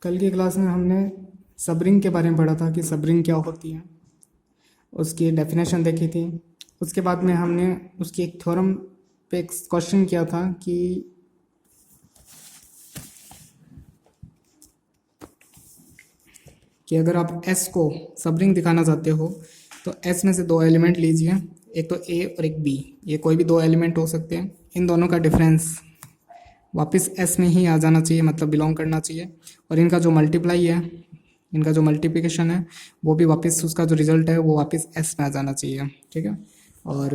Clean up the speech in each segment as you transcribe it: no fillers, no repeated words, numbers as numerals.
कल की क्लास में हमने सबरिंग के बारे में पढ़ा था कि सबरिंग क्या होती है, उसकी डेफिनेशन देखी थी। उसके बाद में हमने उसकी एक थ्योरम पे एक क्वेश्चन किया था कि अगर आप S को सबरिंग दिखाना चाहते हो तो S में से दो एलिमेंट लीजिए, एक तो A और एक B। ये कोई भी दो एलिमेंट हो सकते हैं। इन दोनों का डिफरेंस वापस S में ही आ जाना चाहिए, मतलब बिलोंग करना चाहिए। और इनका जो मल्टीप्लाई है, इनका जो मल्टीप्लिकेशन है, वो भी वापस उसका जो रिजल्ट है वो वापस S में आ जाना चाहिए। ठीक है। और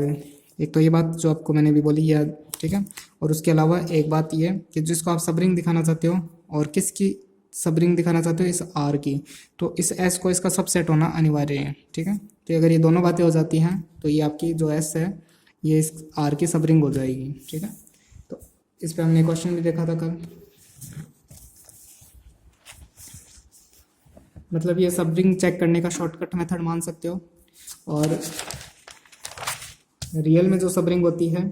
एक तो ये बात जो आपको मैंने भी बोली है, ठीक है। और उसके अलावा एक बात ये कि जिसको आप सबरिंग दिखाना चाहते हो और किसकी सबरिंग दिखाना चाहते हो, इस R की, तो इस S को इसका सबसेट होना अनिवार्य है। ठीक है। तो अगर ये दोनों बातें हो जाती हैं तो ये आपकी जो S है ये इस R की सबरिंग हो जाएगी। ठीक है। तो इस पे हमने क्वेश्चन भी देखा था कल। मतलब ये सबरिंग चेक करने का शॉर्टकट मेथड मान सकते हो। और रियल में जो सबरिंग होती है,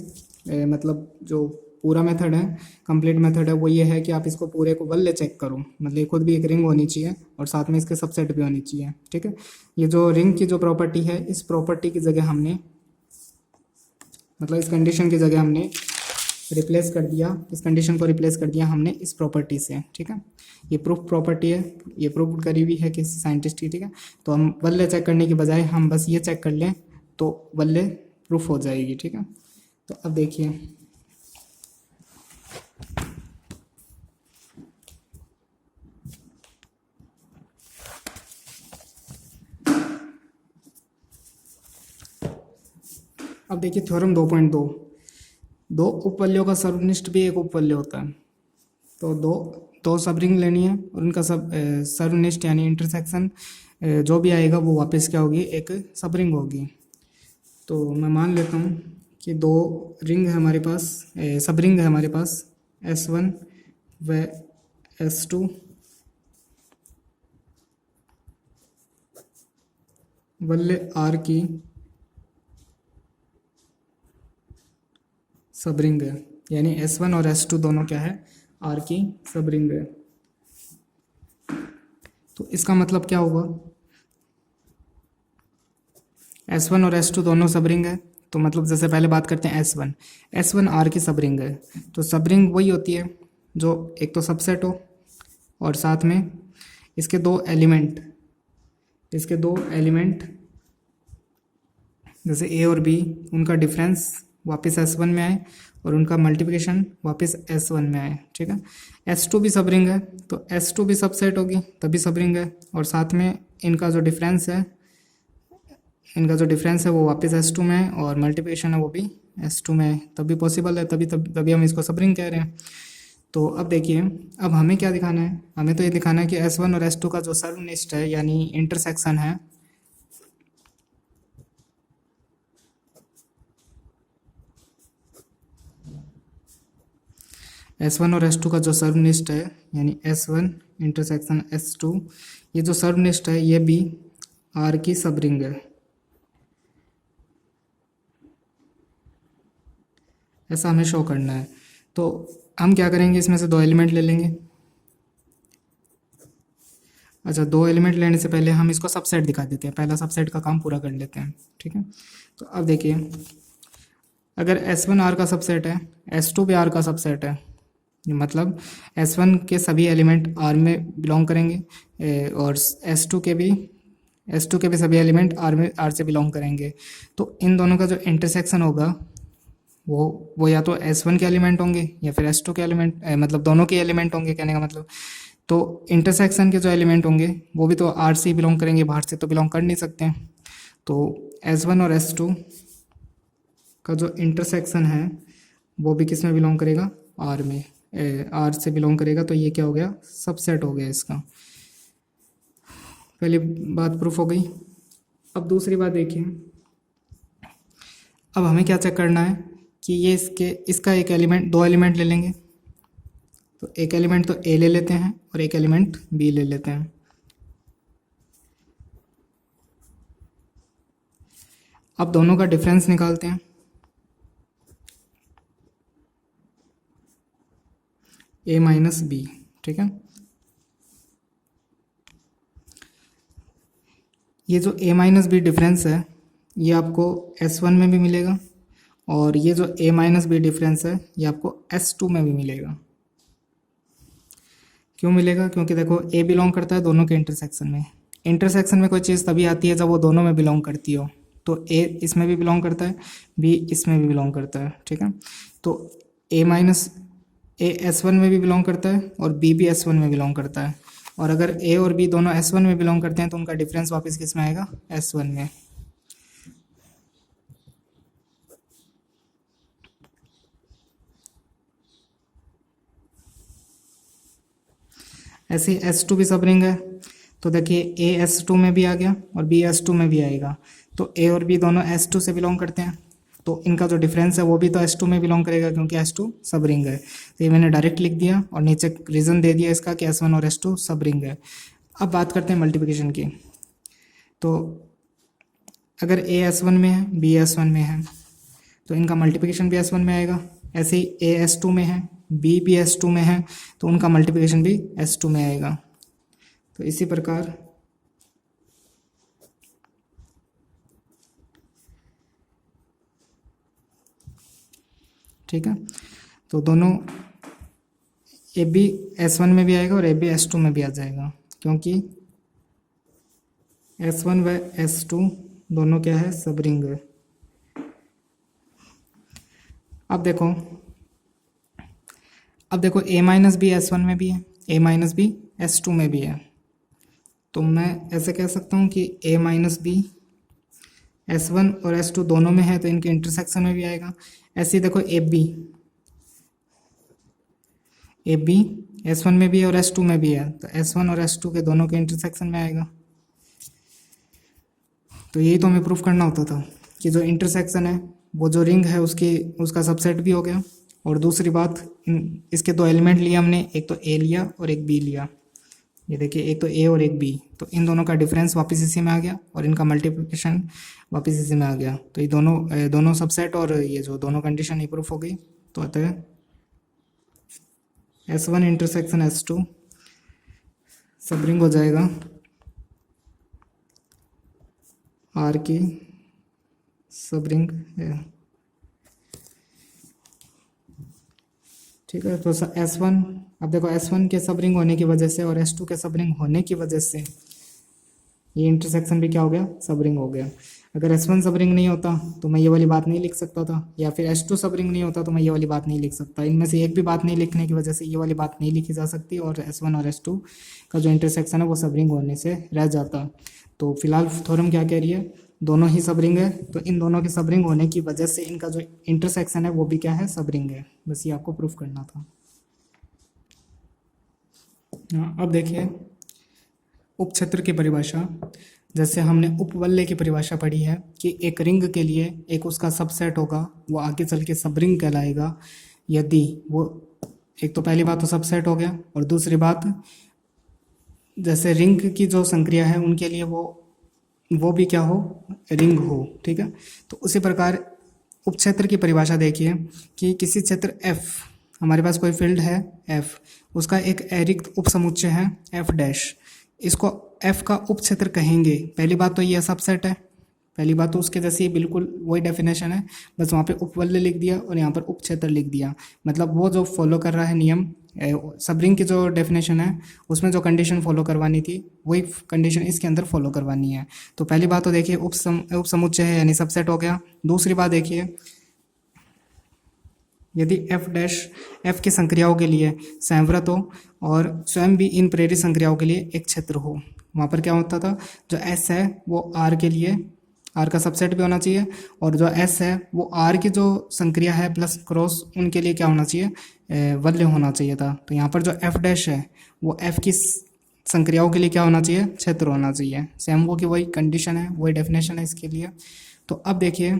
मतलब जो पूरा मेथड है, कंप्लीट मेथड है, वो ये है कि आप इसको पूरे को वल्ले चेक करो। मतलब ये खुद भी एक रिंग होनी चाहिए और साथ में इसके सबसेट भी होनी चाहिए। ठीक है। ये जो रिंग की जो प्रॉपर्टी है, इस प्रॉपर्टी की जगह हमने, मतलब इस कंडीशन की जगह हमने रिप्लेस कर दिया, इस कंडीशन को रिप्लेस कर दिया हमने इस प्रॉपर्टी से। ठीक है। ये प्रूफ प्रॉपर्टी है, ये प्रूफ करी हुई है किसी साइंटिस्ट की। ठीक है। तो हम वल्ले चेक करने की बजाय हम बस ये चेक कर लें तो वल्ले प्रूफ हो जाएगी। ठीक है। तो अब देखिए, अब देखिए थ्योरम 2.2, दो उपवल्यों का सर्वनिष्ठ भी एक उपवल्य होता है। तो दो दो सबरिंग लेनी है और उनका सर्वनिष्ठ यानी इंटरसेक्शन जो भी आएगा वो वापस क्या होगी, एक सबरिंग होगी। तो मैं मान लेता हूँ कि दो रिंग है हमारे पास, सबरिंग है हमारे पास S1 व S2, वल्य R की सबरिंग है। यानी S1 और S2 दोनों क्या है, R की सबरिंग है। तो इसका मतलब क्या होगा, S1 और S2 दोनों सबरिंग है, तो मतलब जैसे पहले बात करते हैं S1 R की सबरिंग है। तो सबरिंग वही होती है जो एक तो सबसेट हो और साथ में इसके दो एलिमेंट जैसे A और B, उनका डिफरेंस वापस S1 में आए और उनका मल्टीप्लिकेशन वापस S1 में आए। ठीक है। S2 भी सबरिंग है, तो S2 भी सबसेट होगी तभी सबरिंग है। और साथ में इनका जो डिफरेंस है वो वापस S2 में है और मल्टीप्लिकेशन है वो भी S2 में है, तभी पॉसिबल है, तभी हम इसको सबरिंग कह रहे हैं। तो अब देखिए, अब हमें क्या दिखाना है, हमें तो ये दिखाना है कि S1 और S2 का जो सर्वनिष्ठ है यानी इंटरसेक्शन है, S1 और S2 का जो सर्वनिष्ठ है यानी S1 इंटरसेक्शन S2, ये जो सर्वनिष्ठ है ये भी R की सबरिंग है, ऐसा हमें शो करना है। तो हम क्या करेंगे, इसमें से दो एलिमेंट ले लेंगे। अच्छा, दो एलिमेंट लेने से पहले हम इसको सबसेट दिखा देते हैं, पहला सबसेट का काम पूरा कर लेते हैं। ठीक है। तो अब देखिए, अगर S1 R का सबसेट है, S2 भी R का सबसेट है, मतलब S1 के सभी एलिमेंट R में बिलोंग करेंगे और S2 के भी सभी एलिमेंट R से बिलोंग करेंगे। तो इन दोनों का जो इंटरसेक्शन होगा वो या तो S1 के एलिमेंट होंगे या फिर S2 के एलिमेंट, मतलब दोनों के एलिमेंट होंगे कहने का मतलब। तो इंटरसेक्शन के जो एलिमेंट होंगे वो भी तो R से ही बिलोंग करेंगे, बाहर से तो बिलोंग कर नहीं सकते हैं। तो S1 और S2 का जो इंटरसेक्शन है वो भी किस में बिलोंग करेगा, R में, R से बिलोंग करेगा। तो ये क्या हो गया, सबसेट हो गया इसका। पहली बात प्रूफ हो गई। अब दूसरी बात देखिए, अब हमें क्या चेक करना है कि ये इसका एक एलिमेंट, दो एलिमेंट ले लेंगे। तो एक एलिमेंट तो A ले लेते हैं और एक एलिमेंट B ले लेते हैं। अब दोनों का डिफरेंस निकालते हैं, A माइनस B। ठीक है। ये जो a माइनस बी डिफरेंस है ये आपको S1 में भी मिलेगा, और ये जो a माइनस बी डिफरेंस है ये आपको S2 में भी मिलेगा। क्यों मिलेगा? क्योंकि देखो a बिलोंग करता है दोनों के इंटरसेक्शन में। इंटरसेक्शन में कोई चीज़ तभी आती है जब वो दोनों में बिलोंग करती हो। तो a इसमें भी बिलोंग करता है, b इसमें भी बिलोंग करता है, ठीक है। तो a माइनस a S1 में भी बिलोंग करता है और b भी S1 में बिलोंग करता है। और अगर a और b दोनों S1 में बिलोंग करते हैं तो उनका डिफरेंस वापस किस में आएगा? S1 में। ऐसे ही S2 भी सब रिंग है, तो देखिए a S2 में भी आ गया और b S2 में भी आएगा। तो a और b दोनों S2 से बिलोंग करते हैं, तो इनका जो डिफरेंस है वो भी तो S2 में बिलोंग करेगा क्योंकि S2 सब रिंग है। तो ये मैंने डायरेक्ट लिख दिया और नीचे रीज़न दे दिया इसका कि S1 और S2 सब रिंग है। अब बात करते हैं मल्टीप्लिकेशन की। तो अगर a S1 में है, b S1 में है, तो इनका मल्टीप्लिकेशन भी S1 में आएगा। ऐसे ही a S2 में है, b भी S2 में है, तो उनका मल्टीप्लिकेशन भी S2 में आएगा। तो इसी प्रकार ठीक है, तो दोनों ए बी S1 में भी आएगा और ए बी S2 में भी आ जाएगा, क्योंकि S1 व S2 दोनों क्या है? सब रिंग है। अब देखो a माइनस बी S1 में भी है, a माइनस बी S2 में भी है। तो मैं ऐसे कह सकता हूँ कि a माइनस बी S1 और S2 दोनों में है तो इनके इंटरसेक्शन में भी आएगा। ऐसे ही देखो ए बी S1 में भी है और S2 में भी है, तो S1 और S2 के दोनों के इंटरसेक्शन में आएगा। तो यही तो हमें प्रूफ करना होता था कि जो इंटरसेक्शन है वो जो रिंग है उसका सबसेट भी हो गया। और दूसरी बात, इसके दो एलिमेंट लिए हमने, एक तो a लिया और एक b लिया। ये देखिए, एक तो a और एक b, तो इन दोनों का डिफरेंस वापस इसी में आ गया और इनका मल्टीप्लिकेशन वापस इसी में आ गया। तो ये दोनों सबसेट और ये जो दोनों कंडीशन ये प्रूफ हो गई। तो अतः S1 इंटरसेक्शन S2 सब रिंग हो जाएगा R की सब रिंग है, ठीक है। तो S1, अब देखो S1 के सब रिंग होने की वजह से और S2 के सब रिंग होने की वजह से ये इंटरसेक्शन भी क्या हो गया? सब रिंग हो गया। अगर S1 सब रिंग नहीं होता तो मैं ये वाली बात नहीं लिख सकता था, या फिर S2 सब रिंग नहीं होता तो मैं ये वाली बात नहीं लिख सकता। इनमें से एक भी बात नहीं लिखने की वजह से ये वाली बात नहीं लिखी जा सकती और S1 और S2 का जो इंटरसेक्शन है वो सब रिंग होने से रह जाता। तो फिलहाल थ्योरम क्या कह रही है? दोनों ही सब रिंग है, तो इन दोनों के सब रिंग होने की वजह से इनका जो इंटरसेक्शन है वो भी क्या है? सब रिंग है। बस ये आपको प्रूफ करना था। हाँ, अब देखिए उपक्षेत्र की परिभाषा। जैसे हमने उपवलय की परिभाषा पढ़ी है कि एक रिंग के लिए एक उसका सबसेट होगा, वो आगे चल के सब रिंग कहलाएगा यदि वो, एक तो पहली बात तो सबसेट हो गया, और दूसरी बात जैसे रिंग की जो संक्रिया है उनके लिए वो भी क्या हो? रिंग हो, ठीक है। तो उसी प्रकार उपक्षेत्र की परिभाषा देखिए कि किसी क्षेत्र F, हमारे पास कोई फील्ड है F, उसका एक अरिक्त उपसमुच्चय है F डैश, इसको F का उपक्षेत्र कहेंगे। पहली बात तो ये सबसेट है, पहली बात तो उसके जैसे बिल्कुल वही डेफिनेशन है, बस वहाँ पे उपवलय लिख दिया और यहाँ पर उपक्षेत्र लिख दिया। मतलब वो जो फॉलो कर रहा है नियम, सब रिंग की जो डेफिनेशन है उसमें जो कंडीशन फॉलो करवानी थी वही कंडीशन इसके अंदर फॉलो करवानी है। तो पहली बात तो देखिए उपसमुच्चय है यानी सबसेट हो गया। दूसरी बात देखिए, यदि F डैश F की संक्रियाओं के लिए संवृत हो और स्वयं भी इन प्रेरित संक्रियाओं के लिए एक क्षेत्र हो, वहाँ पर क्या होता था? जो S है वो R के लिए, R का सबसेट भी होना चाहिए, और जो S है वो R की जो संक्रिया है प्लस क्रॉस उनके लिए क्या होना चाहिए? वल्य होना चाहिए था। तो यहाँ पर जो F डैश है वो F की संक्रियाओं के लिए क्या होना चाहिए? क्षेत्र होना चाहिए। सेम वो की वही कंडीशन है, वही डेफिनेशन है इसके लिए। तो अब देखिए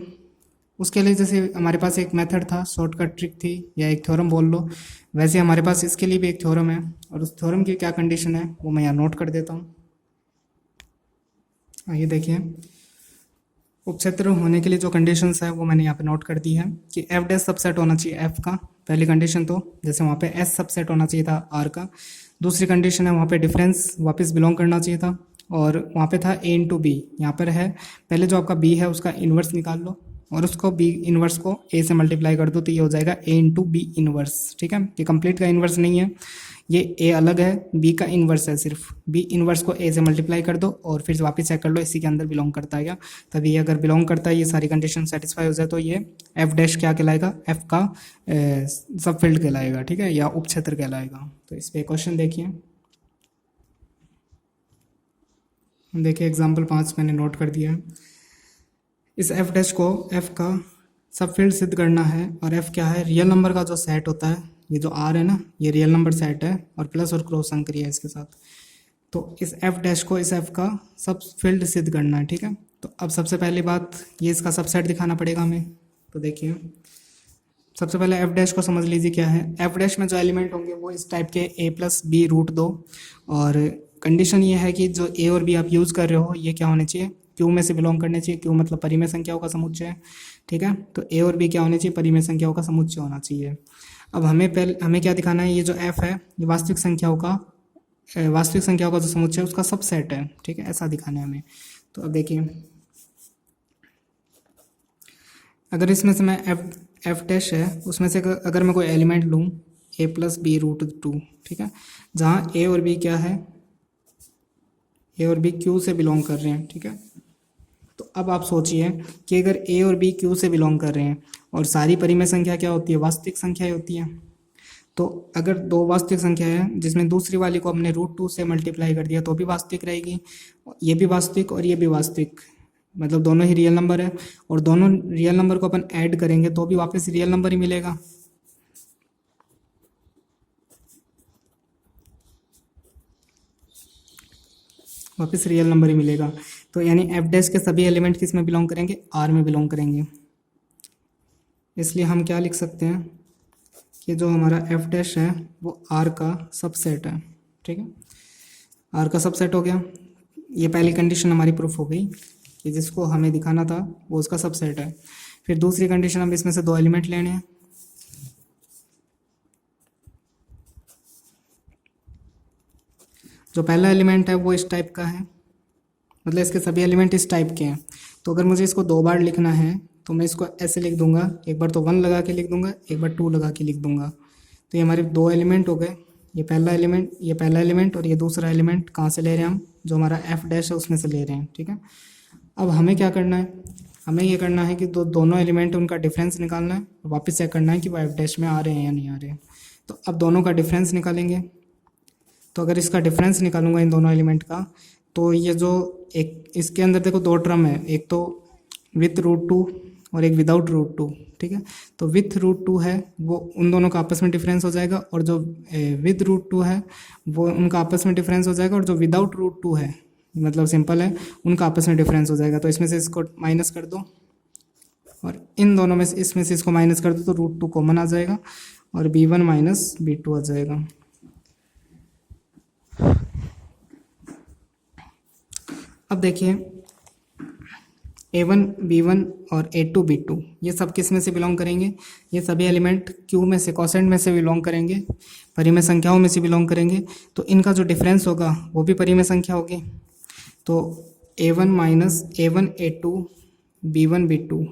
उसके लिए जैसे हमारे पास एक मेथड था, शॉर्टकट ट्रिक थी या एक थ्योरम बोल लो, वैसे हमारे पास इसके लिए भी एक थ्योरम है, और उस थ्योरम की क्या कंडीशन है वो मैं यहाँ नोट कर देता हूँ। ये देखिए उपक्षेत्र होने के लिए जो कंडीशंस है वो मैंने यहाँ पे नोट कर दी है कि F डैश सबसेट होना चाहिए F का, पहली कंडीशन। तो जैसे वहाँ पे S सबसेट होना चाहिए था R का। दूसरी कंडीशन है वहाँ पे डिफरेंस वापस बिलोंग करना चाहिए था, और वहाँ पे था ए इंटू बी, यहाँ पर है पहले जो आपका बी है उसका इन्वर्स निकाल लो और उसको बी इन्वर्स को ए से मल्टीप्लाई कर दो, तो ये हो जाएगा ए इंटू बी इन्वर्स। ठीक है, ये कंप्लीट का इन्वर्स नहीं है, ये ए अलग है, बी का इन्वर्स है सिर्फ। बी इन्वर्स को ए से मल्टीप्लाई कर दो और फिर वापस चेक कर लो इसी के अंदर बिलोंग करता है क्या। तभी अगर बिलोंग करता है, ये सारी कंडीशन सेटिस्फाई हो जाए, तो ये एफ डैश क्या कहलाएगा, एफ का सब फील्ड कहलाएगा। ठीक है, या उपक्षेत्र कहलाएगा। तो इस पे क्वेश्चन देखिए, देखिए एग्जाम्पल 5 मैंने नोट कर दिया है। इस एफ डैश को एफ का सब फील्ड सिद्ध करना है, और एफ क्या है, रियल नंबर का जो सेट होता है, ये जो आर है ना, ये रियल नंबर सेट है और प्लस और क्रॉस अंक है इसके साथ। तो इस एफ डैश को इस एफ का सब फील्ड सिद्ध करना है। ठीक है, तो अब सबसे पहली बात, ये इसका सबसेट दिखाना पड़ेगा हमें। तो देखिए सबसे पहले एफ डैश को समझ लीजिए क्या है। एफ डैश में जो एलिमेंट होंगे वो इस टाइप के ए प्लस बी रूट 2, और कंडीशन ये है कि जो ए और बी आप यूज़ कर रहे हो ये क्या होने चाहिए, क्यू में से बिलोंग करने चाहिए। क्यू मतलब परिमेय संख्याओं का समुच्चय। ठीक है, तो ए और बी क्या होने चाहिए, परिमेय संख्याओं का समुच्चय होना चाहिए। अब हमें क्या दिखाना है, ये जो एफ है ये वास्तविक संख्याओं का जो समुच्चय है उसका सबसेट है। ठीक है, ऐसा दिखाना है हमें। तो अब देखिए, अगर इसमें से मैं एफ डैश है उसमें से अगर मैं कोई एलिमेंट लूँ ए प्लस बी रूट 2, ठीक है, जहाँ ए और बी क्या है, ए और बी क्यू से बिलोंग कर रहे हैं। ठीक है, तो अब आप सोचिए कि अगर ए और बी क्यू से बिलोंग कर रहे हैं और सारी परिमेय संख्या क्या होती है, वास्तविक संख्या होती है। तो अगर दो वास्तविक संख्या है जिसमें दूसरी वाली को हमने रूट 2 से मल्टीप्लाई कर दिया तो भी वास्तविक रहेगी, ये भी वास्तविक और ये भी वास्तविक, मतलब दोनों ही रियल नंबर है। और दोनों रियल नंबर को अपन ऐड करेंगे तो भी वापस रियल नंबर ही मिलेगा। वापस रियल नंबर ही मिलेगा। तो यानी एफ डैश के सभी एलिमेंट किस में बिलोंग करेंगे, आर में बिलोंग करेंगे। इसलिए हम क्या लिख सकते हैं कि जो हमारा एफ डैश है वो आर का सबसेट है। ठीक है, आर का सबसेट हो गया। ये पहली कंडीशन हमारी प्रूफ हो गई कि जिसको हमें दिखाना था वो उसका सबसेट है। फिर दूसरी कंडीशन, हम इसमें से दो एलिमेंट लेने हैं। जो पहला एलिमेंट है वो इस टाइप का है, मतलब इसके सभी एलिमेंट इस टाइप के हैं। तो अगर मुझे इसको दो बार लिखना है तो मैं इसको ऐसे लिख दूंगा, एक बार तो 1 लगा के लिख दूंगा, एक बार 2 लगा के लिख दूंगा। तो ये हमारे दो एलिमेंट हो गए, ये पहला एलिमेंट और ये दूसरा एलिमेंट। कहाँ से ले रहे हैं हम, जो हमारा एफ डैश है उसमें से ले रहे हैं। ठीक है, अब हमें क्या करना है, हमें ये करना है कि दोनों एलिमेंट उनका डिफरेंस निकालना है और वापस चेक करना है कि वो एफ डैश में आ रहे हैं या नहीं आ रहे हैं। तो अब दोनों का डिफरेंस निकालेंगे। तो अगर इसका डिफरेंस निकालूंगा इन दोनों एलिमेंट का, तो ये जो एक इसके अंदर देखो दो टर्म है, एक तो विथ रूट 2 और एक विदाउट रूट 2। ठीक है, तो विथ रूट 2 है वो उन दोनों का आपस में डिफरेंस हो जाएगा, और जो विद रूट 2 है वो उनका आपस में डिफरेंस हो जाएगा, और जो विदाउट रूट 2 है मतलब सिंपल है उनका आपस में डिफरेंस हो जाएगा। तो इसमें से इसको माइनस कर दो और इन दोनों में से इसमें से इसको माइनस कर दो तो रूट 2 कॉमन आ जाएगा और b1 माइनस b2 आ जाएगा। अब देखिए a1 b1 और a2 b2 ये सब किस में से बिलोंग करेंगे, ये सभी एलिमेंट q में से, कोसेंट में से बिलोंग करेंगे, परिमेय संख्याओं में से बिलोंग करेंगे। तो इनका जो डिफरेंस होगा वो भी परिमेय संख्या होगी। तो a1 minus a1 a2 b1 b2,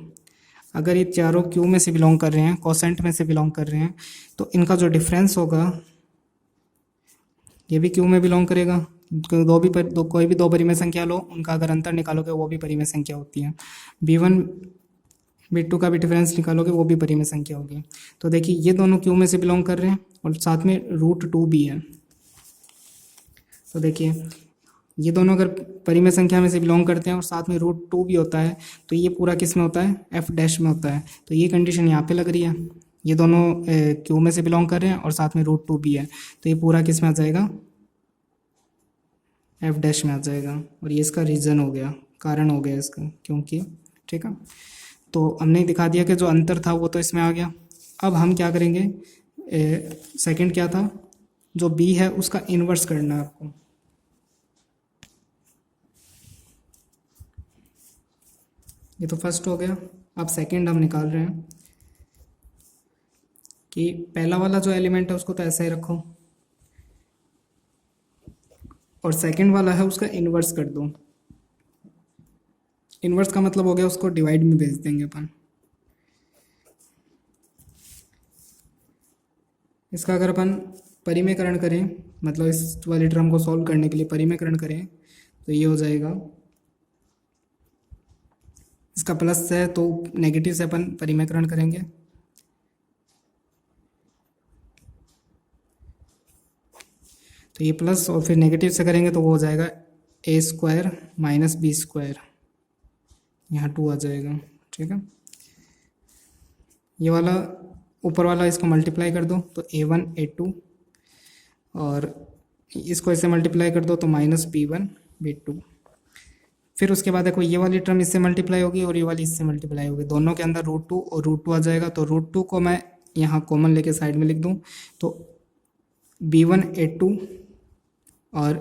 अगर ये चारों q में से बिलोंग कर रहे हैं, कोसेंट में से बिलोंग कर रहे हैं, तो इनका जो डिफरेंस होगा ये भी q में बिलोंग करेगा। कोई भी दो परिमेय संख्या लो, उनका अगर अंतर निकालोगे वो भी परिमेय संख्या होती है। b1 b2 का भी डिफरेंस निकालोगे वो भी परिमेय संख्या होगी। तो देखिए ये दोनों q में से बिलोंग कर रहे हैं और साथ में रूट 2 भी है। तो देखिए ये दोनों अगर परिमेय संख्या में से बिलोंग करते हैं और साथ में रूट 2 भी होता है, तो ये पूरा किस में होता है, एफ डैश में होता है। तो ये कंडीशन यहाँ पे लग रही है, ये दोनों क्यू में से बिलोंग कर रहे हैं और साथ में रूट 2 भी है, तो ये पूरा किस में आ जाएगा, एफ डैश में आ जाएगा। और ये इसका रीज़न हो गया, कारण हो गया इसका, क्योंकि ठीक है। तो हमने दिखा दिया कि जो अंतर था वो तो इसमें आ गया। अब हम क्या करेंगे, सेकंड क्या था, जो बी है उसका इन्वर्स करना है आपको। ये तो फर्स्ट हो गया। अब सेकंड हम निकाल रहे हैं कि पहला वाला जो एलिमेंट है उसको तो ऐसा ही रखो, और सेकंड वाला है उसका इन्वर्स कर दो। इन्वर्स का मतलब हो गया उसको डिवाइड में भेज देंगे अपन। इसका अगर अपन परिमेयकरण करें, मतलब इस वाली टर्म को सॉल्व करने के लिए परिमेयकरण करें तो ये हो जाएगा, इसका प्लस है तो नेगेटिव से अपन परिमेयकरण करेंगे, तो ये प्लस और फिर नेगेटिव से करेंगे तो वो हो जाएगा ए स्क्वायर माइनस बी स्क्वायर, यहाँ 2 आ जाएगा। ठीक है, ये वाला ऊपर वाला इसको मल्टीप्लाई कर दो तो a1 a2, और इसको इससे मल्टीप्लाई कर दो तो माइनस b1 b2। फिर उसके बाद देखो ये वाली टर्म इससे मल्टीप्लाई होगी और ये वाली इससे मल्टीप्लाई होगी, दोनों के अंदर √2 और √2 आ जाएगा, तो √2 को मैं यहाँ कॉमन लेके साइड में लिख दूँ तो b1 a2 और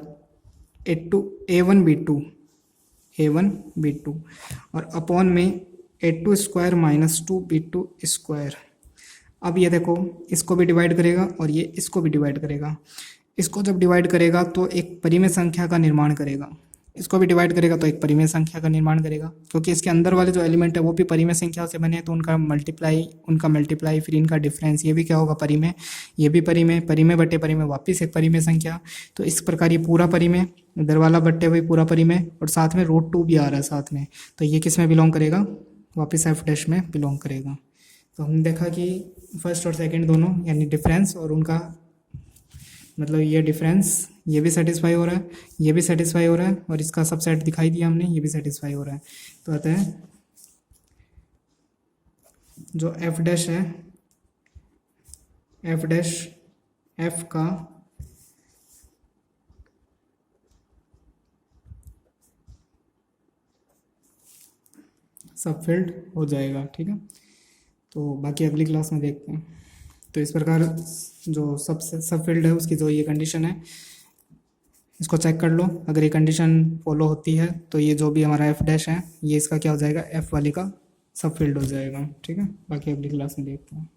a1 b2 और अपॉन में a2 square minus 2 b2 square. अब ये देखो इसको भी डिवाइड करेगा और ये इसको भी डिवाइड करेगा, इसको जब डिवाइड करेगा तो एक परिमेय संख्या का निर्माण करेगा, इसको भी डिवाइड करेगा तो एक परिमेय संख्या का निर्माण करेगा, क्योंकि इसके अंदर वाले जो एलिमेंट है वो भी परिमेय संख्या से बने हैं, तो उनका मल्टीप्लाई फिर इनका डिफरेंस, ये भी क्या होगा परिमेय, ये भी परिमेय बटे परिमेय वापिस एक परिमेय संख्या। तो इस प्रकार ये पूरा परिमेय, इधर वाला बट्टे हुए पूरा परिमेय, और साथ में √2 भी आ रहा है साथ में, तो ये किस में बिलोंग करेगा, वापिस f' में बिलोंग करेगा। तो हमने देखा कि फर्स्ट और सेकंड दोनों यानी डिफरेंस और उनका मतलब ये डिफरेंस, ये भी सेटिस्फाई हो रहा है, ये भी सेटिस्फाई हो रहा है, और इसका सबसेट दिखाई दिया हमने, ये भी सेटिस्फाई हो रहा है। तो आता है जो f' है, f का सबफील्ड हो जाएगा। ठीक है, तो बाकी अगली क्लास में देखते हैं। तो इस प्रकार जो सबफील्ड है उसकी जो ये कंडीशन है इसको चेक कर लो, अगर ये कंडीशन फॉलो होती है तो ये जो भी हमारा f' है ये इसका क्या हो जाएगा, f वाली का सबफील्ड हो जाएगा। ठीक है, बाकी अगली क्लास में देखते हैं।